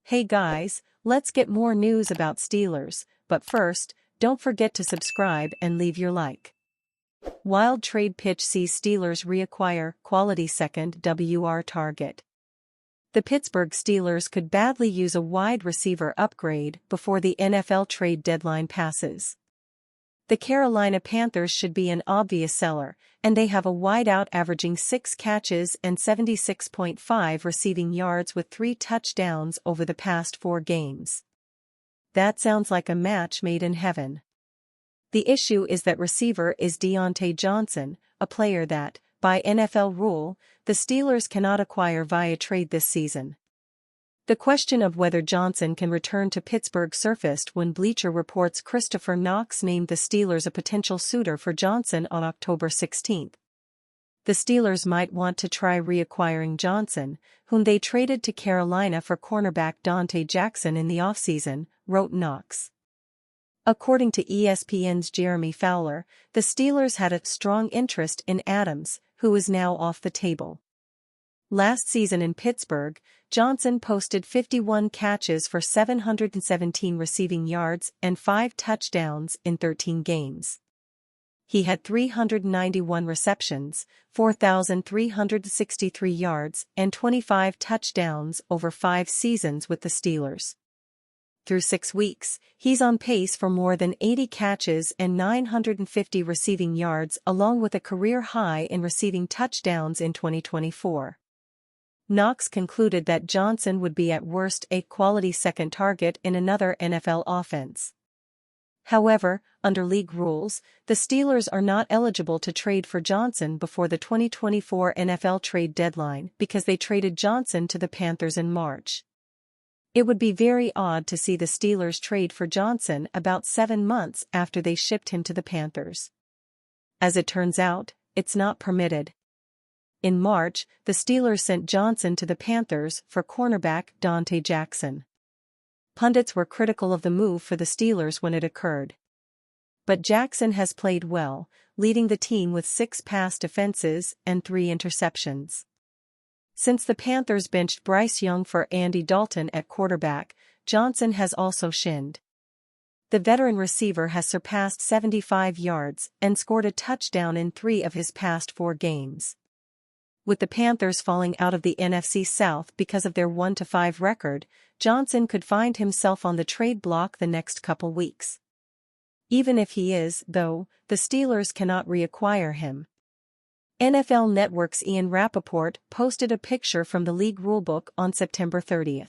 Hey guys, let's get more news about Steelers, but first, don't forget to subscribe and leave your like. Wild trade pitch sees Steelers reacquire quality second WR target. The Pittsburgh Steelers could badly use a wide receiver upgrade before the NFL trade deadline passes. The Carolina Panthers should be an obvious seller, and they have a wideout averaging 6 catches and 76.5 receiving yards with 3 touchdowns over the past 4 games. That sounds like a match made in heaven. The issue is that receiver is Deontay Johnson, a player that, by NFL rule, the Steelers cannot acquire via trade this season. The question of whether Johnson can return to Pittsburgh surfaced when Bleacher Report's Christopher Knox named the Steelers a potential suitor for Johnson on October 16. The Steelers might want to try reacquiring Johnson, whom they traded to Carolina for cornerback Dante Jackson in the offseason, wrote Knox. According to ESPN's Jeremy Fowler, the Steelers had a strong interest in Adams, who is now off the table. Last season in Pittsburgh, Johnson posted 51 catches for 717 receiving yards and 5 touchdowns in 13 games. He had 391 receptions, 4,363 yards, and 25 touchdowns over 5 seasons with the Steelers. Through 6 weeks, he's on pace for more than 80 catches and 950 receiving yards along with a career high in receiving touchdowns in 2024. Knox concluded that Johnson would be at worst a quality second target in another NFL offense. However, under league rules, the Steelers are not eligible to trade for Johnson before the 2024 NFL trade deadline because they traded Johnson to the Panthers in March. It would be very odd to see the Steelers trade for Johnson about 7 months after they shipped him to the Panthers. As it turns out, it's not permitted. In March, the Steelers sent Johnson to the Panthers for cornerback Dante Jackson. Pundits were critical of the move for the Steelers when it occurred. But Jackson has played well, leading the team with 6 pass defenses and 3 interceptions. Since the Panthers benched Bryce Young for Andy Dalton at quarterback, Johnson has also shinned. The veteran receiver has surpassed 75 yards and scored a touchdown in 3 of his past 4 games. With the Panthers falling out of the NFC South because of their 1-5 record, Johnson could find himself on the trade block the next couple weeks. Even if he is, though, the Steelers cannot reacquire him. NFL Network's Ian Rappaport posted a picture from the league rulebook on September 30.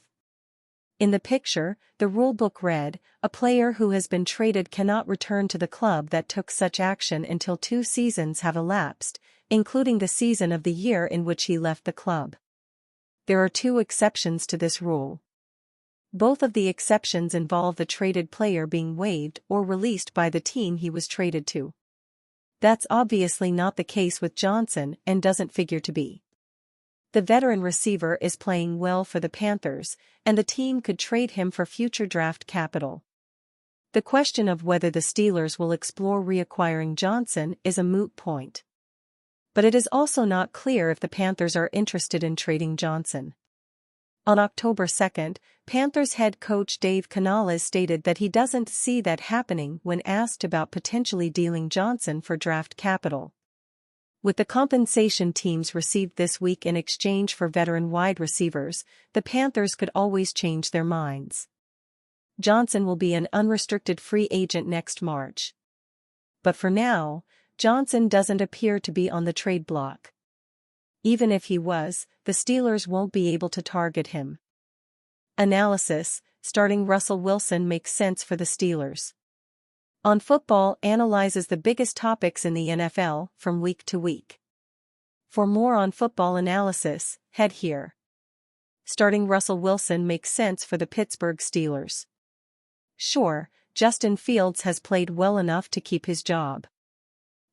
In the picture, the rulebook read, "A player who has been traded cannot return to the club that took such action until 2 seasons have elapsed, including the season of the year in which he left the club." There are 2 exceptions to this rule. Both of the exceptions involve the traded player being waived or released by the team he was traded to. That's obviously not the case with Johnson and doesn't figure to be. The veteran receiver is playing well for the Panthers, and the team could trade him for future draft capital. The question of whether the Steelers will explore reacquiring Johnson is a moot point. But it is also not clear if the Panthers are interested in trading Johnson. On October 2, Panthers head coach Dave Canales stated that he doesn't see that happening when asked about potentially dealing Johnson for draft capital. With the compensation teams received this week in exchange for veteran wide receivers, the Panthers could always change their minds. Johnson will be an unrestricted free agent next March. But for now, Johnson doesn't appear to be on the trade block. Even if he was, the Steelers won't be able to target him. Analysis: starting Russell Wilson makes sense for the Steelers. On Football analyzes the biggest topics in the NFL from week to week. For more on football analysis, head here. Starting Russell Wilson makes sense for the Pittsburgh Steelers. Sure, Justin Fields has played well enough to keep his job.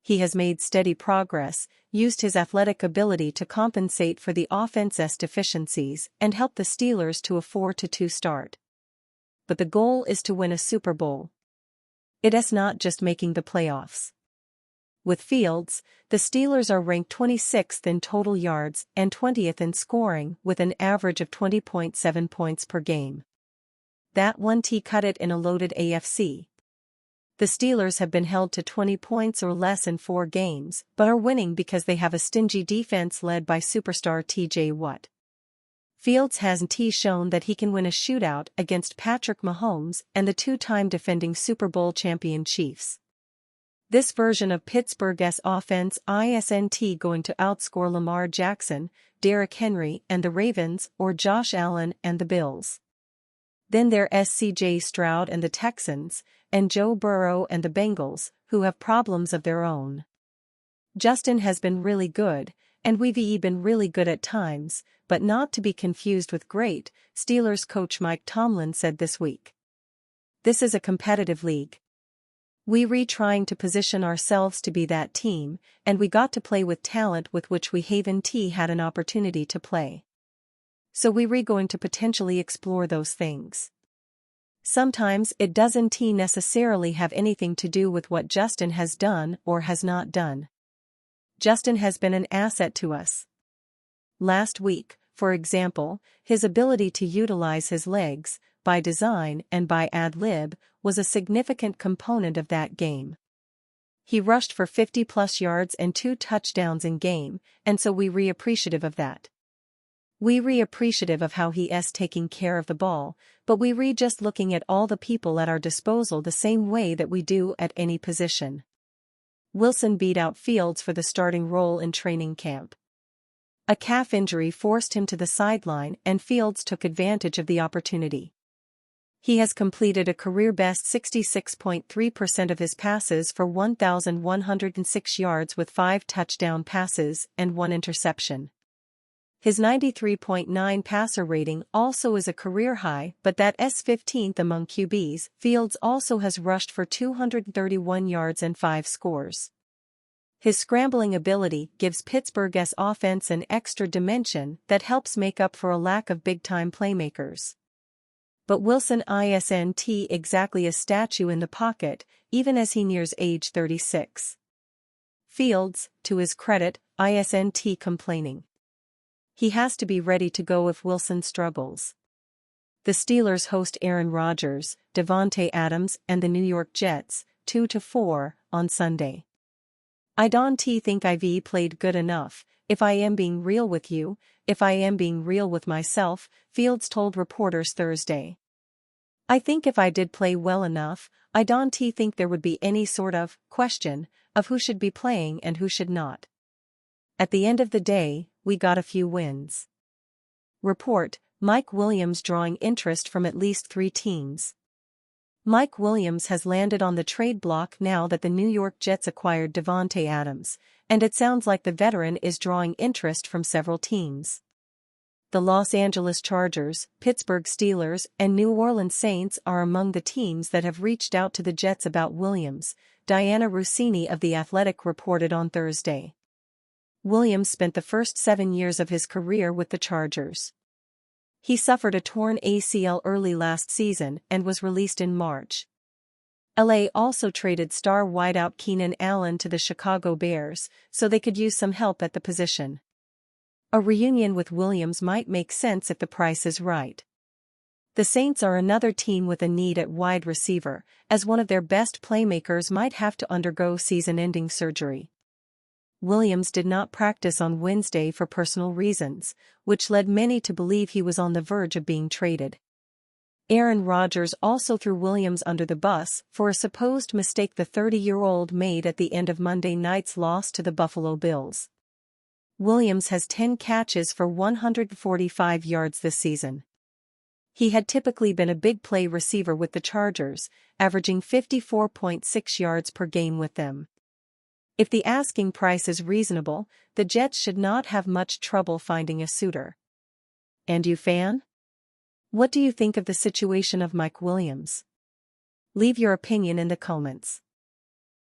He has made steady progress, used his athletic ability to compensate for the offense's deficiencies, and helped the Steelers to a 4-2 start. But the goal is to win a Super Bowl. It's not just making the playoffs. With Fields, the Steelers are ranked 26th in total yards and 20th in scoring with an average of 20.7 points per game. That one T cut it in a loaded AFC. The Steelers have been held to 20 points or less in 4 games, but are winning because they have a stingy defense led by superstar TJ Watt. Fields has shown that he can win a shootout against Patrick Mahomes and the 2-time defending Super Bowl champion Chiefs. This version of Pittsburgh's offense isn't going to outscore Lamar Jackson, Derrick Henry and the Ravens or Josh Allen and the Bills. Then there's CJ Stroud and the Texans, and Joe Burrow and the Bengals, who have problems of their own. Justin has been really good, and we've been really good at times, but not to be confused with great, Steelers coach Mike Tomlin said this week. This is a competitive league. We're trying to position ourselves to be that team, and we got to play with talent with which we haven't had an opportunity to play. So we're going to potentially explore those things. Sometimes it doesn't necessarily have anything to do with what Justin has done or has not done. Justin has been an asset to us. Last week, for example, his ability to utilize his legs, by design and by ad-lib, was a significant component of that game. He rushed for 50-plus yards and 2 touchdowns in game, and so we're appreciative of that. We're appreciative of how he's taking care of the ball, but we're just looking at all the people at our disposal the same way that we do at any position. Wilson beat out Fields for the starting role in training camp. A calf injury forced him to the sideline and Fields took advantage of the opportunity. He has completed a career-best 66.3% of his passes for 1,106 yards with 5 touchdown passes and 1 interception. His 93.9 passer rating also is a career high, but that's 15th among QBs. Fields also has rushed for 231 yards and 5 scores. His scrambling ability gives Pittsburgh's offense an extra dimension that helps make up for a lack of big-time playmakers. But Wilson isn't exactly a statue in the pocket, even as he nears age 36. Fields, to his credit, isn't complaining. He has to be ready to go if Wilson struggles. The Steelers host Aaron Rodgers, Davante Adams and the New York Jets, 2-4, on Sunday. I don't think I've played good enough, if I am being real with you, if I am being real with myself, Fields told reporters Thursday. I think if I did play well enough, I don't think there would be any sort of question of who should be playing and who should not. At the end of the day, we got a few wins. Report, Mike Williams drawing interest from at least 3 teams. Mike Williams has landed on the trade block now that the New York Jets acquired Davante Adams, and it sounds like the veteran is drawing interest from several teams. The Los Angeles Chargers, Pittsburgh Steelers, and New Orleans Saints are among the teams that have reached out to the Jets about Williams, Diana Russini of The Athletic reported on Thursday. Williams spent the first 7 years of his career with the Chargers. He suffered a torn ACL early last season and was released in March. LA also traded star wideout Keenan Allen to the Chicago Bears, so they could use some help at the position. A reunion with Williams might make sense if the price is right. The Saints are another team with a need at wide receiver, as one of their best playmakers might have to undergo season-ending surgery. Williams did not practice on Wednesday for personal reasons, which led many to believe he was on the verge of being traded. Aaron Rodgers also threw Williams under the bus for a supposed mistake the 30-year-old made at the end of Monday night's loss to the Buffalo Bills. Williams has 10 catches for 145 yards this season. He had typically been a big play receiver with the Chargers, averaging 54.6 yards per game with them. If the asking price is reasonable, the Jets should not have much trouble finding a suitor. And you fan? What do you think of the situation of Mike Williams? Leave your opinion in the comments.